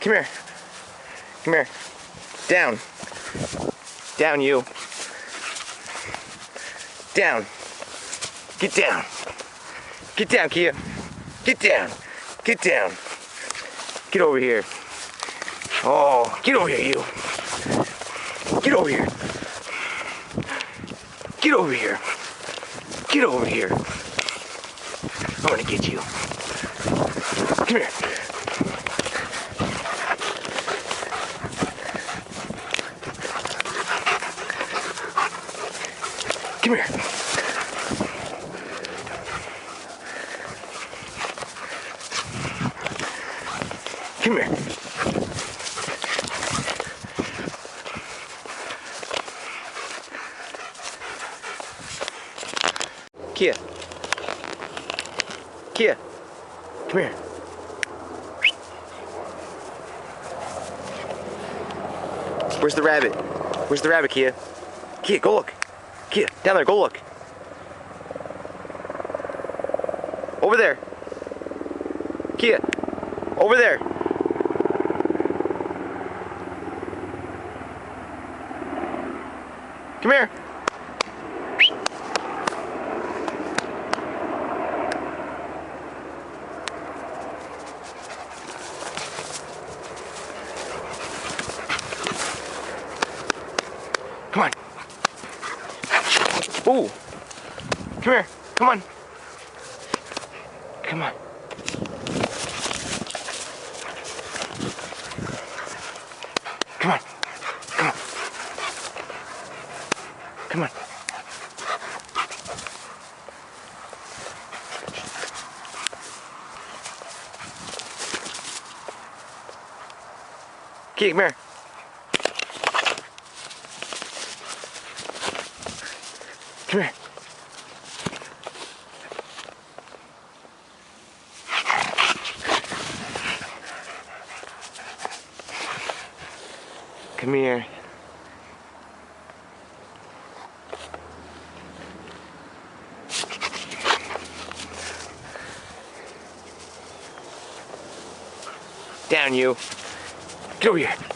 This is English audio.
Come here. Come here. Down. Down, you. Down. Get down. Get down, Kia. Get down. Get down. Get over here. Oh, get over here, you. Get over here. Get over here. Get over here. I'm gonna get you. Come here. Come here. Come here. Kia. Kia. Come here. Where's the rabbit? Where's the rabbit, Kia? Kia, go look. Kia, down there, go look. Over there. Kia, over there. Come here. Come on. Ooh. Come here. Come on. Come on. Come on. Come on. Come on. Kia, come here. Come here. Come here. Down, you. Get over here.